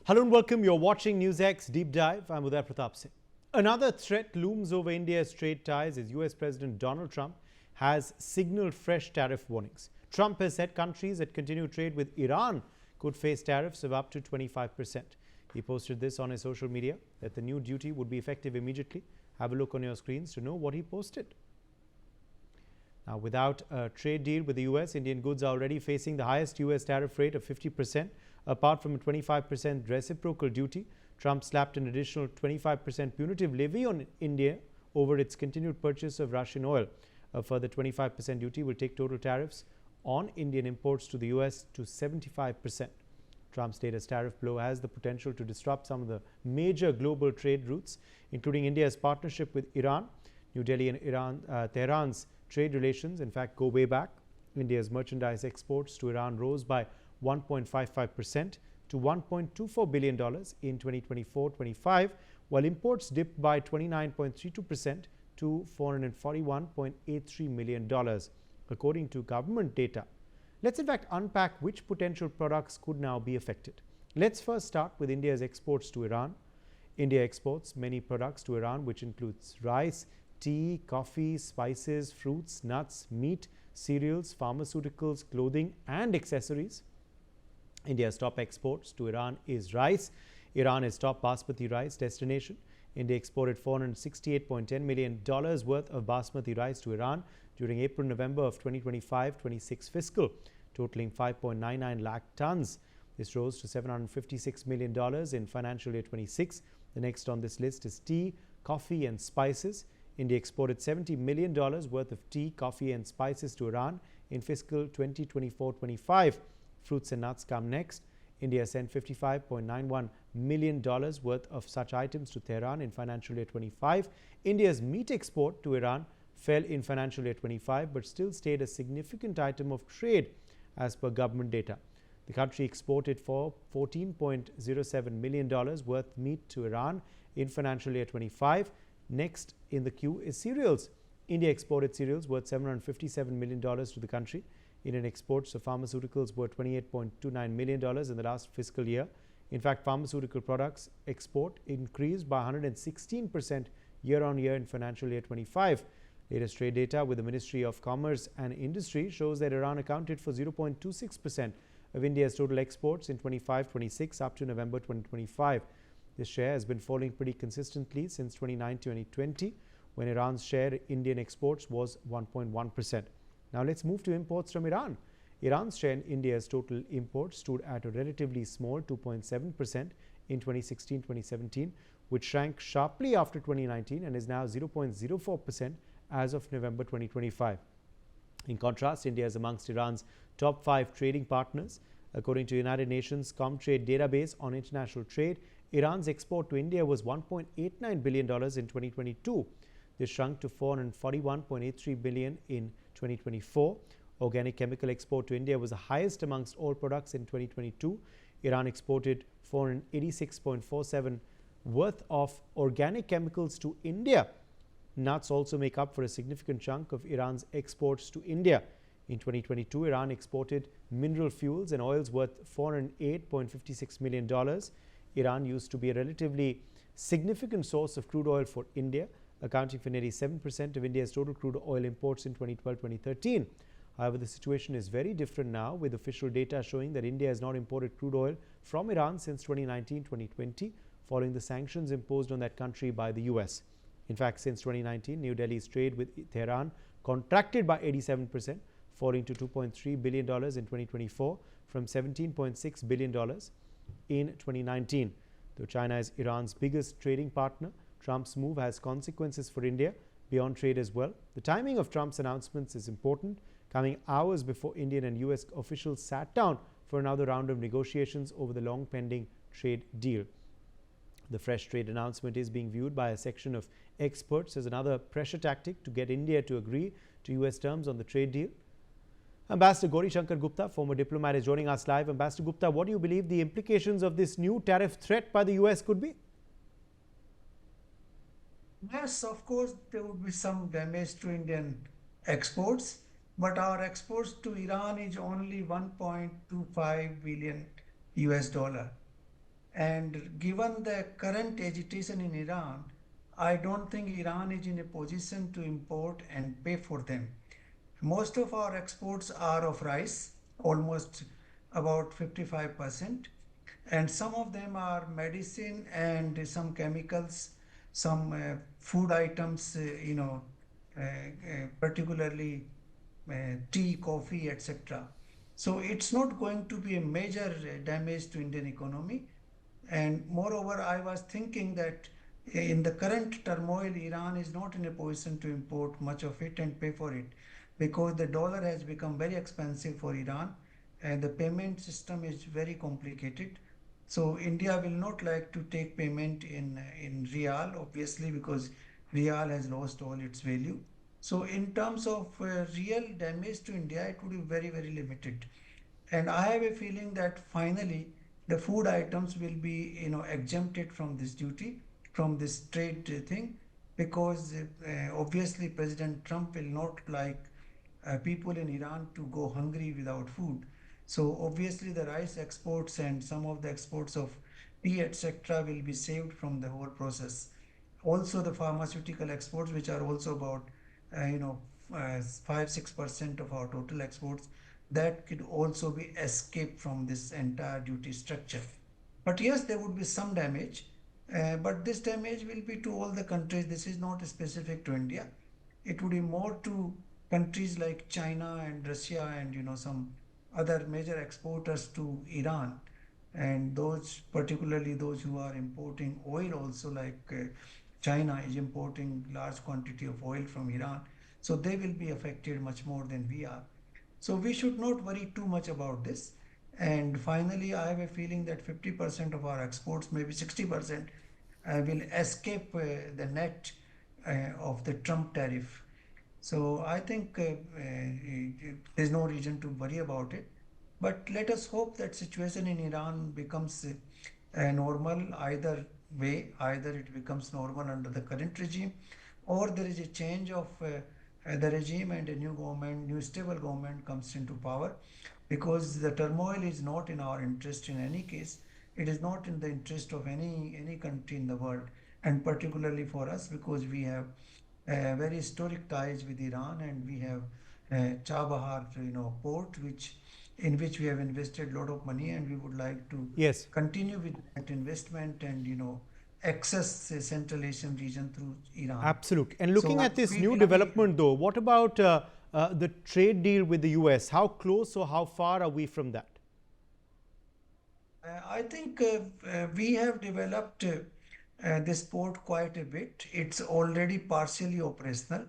Hello and welcome. You're watching NewsX Deep Dive. I'm Uday Pratap Singh. Another threat looms over India's trade ties as US President Donald Trump has signaled fresh tariff warnings. Trump has said countries that continue trade with Iran could face tariffs of up to 25%. He posted this on his social media that the new duty would be effective immediately. Have a look on your screens to know what he posted. Now, without a trade deal with the US, Indian goods are already facing the highest US tariff rate of 50%. Apart from a 25% reciprocal duty, Trump slapped an additional 25% punitive levy on India over its continued purchase of Russian oil. A further 25% duty will take total tariffs on Indian imports to the US to 75%. Trump's latest tariff blow has the potential to disrupt some of the major global trade routes, including India's partnership with Iran. New Delhi and Tehran's trade relations, in fact, go way back. India's merchandise exports to Iran rose by 1.55% to $1.24 billion in 2024-25, while imports dipped by 29.32% to $441.83 million, according to government data. Let's in fact unpack which potential products could now be affected. Let's first start with India's exports to Iran. India exports many products to Iran, which includes rice, tea, coffee, spices, fruits, nuts, meat, cereals, pharmaceuticals, clothing, and accessories. India's top exports to Iran is rice. Iran is top basmati rice destination. India exported $468.10 million worth of basmati rice to Iran during April-November of 2025-26 fiscal, totaling 5.99 lakh tons. This rose to $756 million in financial year 26. The next on this list is tea, coffee, and spices. India exported $70 million worth of tea, coffee, and spices to Iran in fiscal 2024-25. Fruits and nuts come next. India sent $55.91 million worth of such items to Tehran in financial year 25. India's meat export to Iran fell in financial year 25 but still stayed a significant item of trade as per government data. The country exported for $14.07 million worth meat to Iran in financial year 25. Next in the queue is cereals. India exported cereals worth $757 million to the country. Indian exports of pharmaceuticals were $28.29 million in the last fiscal year. In fact, pharmaceutical products export increased by 116% year on year in financial year 25. Latest trade data with the Ministry of Commerce and Industry shows that Iran accounted for 0.26% of India's total exports in 25-26 up to November 2025. This share has been falling pretty consistently since 2019-2020, when Iran's share in Indian exports was 1.1%. Now let's move to imports from Iran. Iran's share in India's total imports stood at a relatively small 2.7% in 2016-2017, which shrank sharply after 2019 and is now 0.04% as of November 2025. In contrast, India is amongst Iran's top 5 trading partners. According to United Nations Comtrade database on international trade, Iran's export to India was $1.89 billion in 2022. This shrunk to $441.83 billion in 2024. Organic chemical export to India was the highest amongst all products in 2022. Iran exported $486.47 worth of organic chemicals to India. Nuts also make up for a significant chunk of Iran's exports to India. In 2022, Iran exported mineral fuels and oils worth $408.56 million. Iran used to be a relatively significant source of crude oil for India, accounting for nearly 7% of India's total crude oil imports in 2012-2013. However, the situation is very different now, with official data showing that India has not imported crude oil from Iran since 2019-2020, following the sanctions imposed on that country by the US. In fact, since 2019, New Delhi's trade with Tehran contracted by 87%, falling to $2.3 billion in 2024 from $17.6 billion in 2019. Though China is Iran's biggest trading partner, Trump's move has consequences for India beyond trade as well. The timing of Trump's announcements is important, coming hours before Indian and US officials sat down for another round of negotiations over the long pending trade deal. The fresh trade announcement is being viewed by a section of experts as another pressure tactic to get India to agree to US terms on the trade deal. Ambassador Gauri Shankar Gupta, former diplomat, is joining us live. Ambassador Gupta, what do you believe the implications of this new tariff threat by the US could be? Yes, of course, there would be some damage to Indian exports, but our exports to Iran is only 1.25 billion US dollar. And given the current agitation in Iran, I don't think Iran is in a position to import and pay for them. Most of our exports are of rice, almost about 55%, and some of them are medicine and some chemicals, some food items, particularly tea, coffee, etc. So it's not going to be a major damage to Indian economy. And moreover, I was thinking that in the current turmoil, Iran is not in a position to import much of it and pay for it because the dollar has become very expensive for Iran and the payment system is very complicated. So India will not like to take payment in real, obviously, because real has lost all its value. So in terms of real damage to India, it would be very, very limited. And I have a feeling that finally the food items will be, exempted from this duty, from this trade thing, because obviously President Trump will not like people in Iran to go hungry without food. So obviously the rice exports and some of the exports of tea, etc., will be saved from the whole process. Also the pharmaceutical exports, which are also about, uh, you know, 5-6% of our total exports, that could also be escaped from this entire duty structure. But yes, there would be some damage, but this damage will be to all the countries. This is not specific to India. It would be more to countries like China and Russia and some other major exporters to Iran, and those particularly those who are importing oil also, like China is importing large quantity of oil from Iran, so they will be affected much more than we are. So we should not worry too much about this. And finally, I have a feeling that 50% of our exports, maybe 60%, will escape the net of the Trump tariff. So I think there's no reason to worry about it. But let us hope that situation in Iran becomes normal either way. Either it becomes normal under the current regime, or there is a change of the regime and a new government, new stable government comes into power. Because the turmoil is not in our interest in any case. It is not in the interest of any country in the world, and particularly for us because we have very historic ties with Iran, and we have Chabahar, port, in which we have invested a lot of money, and we would like to Yes, continue with that investment and access the Central Asian region through Iran. absolutely. And looking So at this we new rely. development, though, what about the trade deal with the US? How close or how far are we from that? I think we have developed this port quite a bit. It's already partially operational,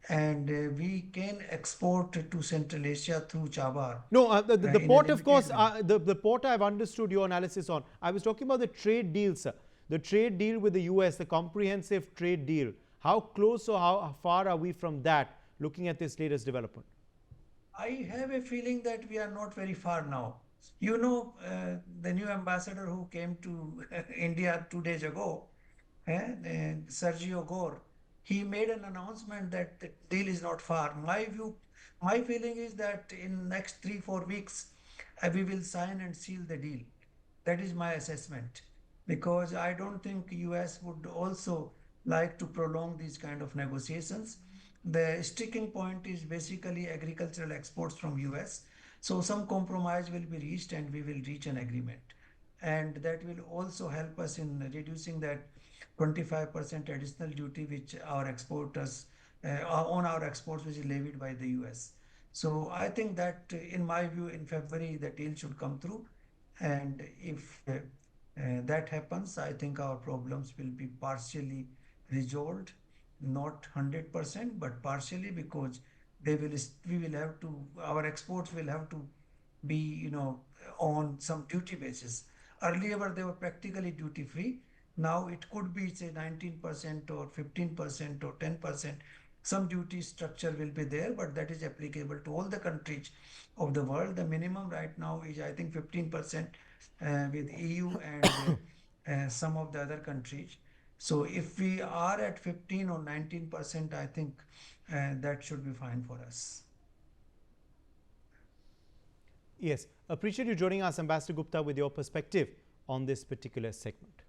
and we can export to Central Asia through Chabar No, the in a port, of course, limited way. the port I've understood your analysis on. I was talking about the trade deal, sir. The trade deal with the US, the comprehensive trade deal. How close or how far are we from that, looking at this latest development? I have a feeling that we are not very far now. The new ambassador who came to India 2 days ago, Sergio Gore, he made an announcement that the deal is not far. My feeling is that in next 3-4 weeks, we will sign and seal the deal. That is my assessment, because I don't think US would also like to prolong these kind of negotiations. The sticking point is basically agricultural exports from US. So some compromise will be reached and we will reach an agreement. And that will also help us in reducing that 25% additional duty which our exporters on our exports, which is levied by the US. So I think that in my view in February the deal should come through, and if that happens, I think our problems will be partially resolved, not 100%, but partially, because we will have to, our exports will have to be, on some duty basis. Earlier, they were practically duty free. Now it could be, say, 19% or 15% or 10%. Some duty structure will be there, but that is applicable to all the countries of the world. The minimum right now is, I think, 15% with EU and some of the other countries. So if we are at 15 or 19%, I think that should be fine for us. Yes, appreciate you joining us, Ambassador Gupta, with your perspective on this particular segment.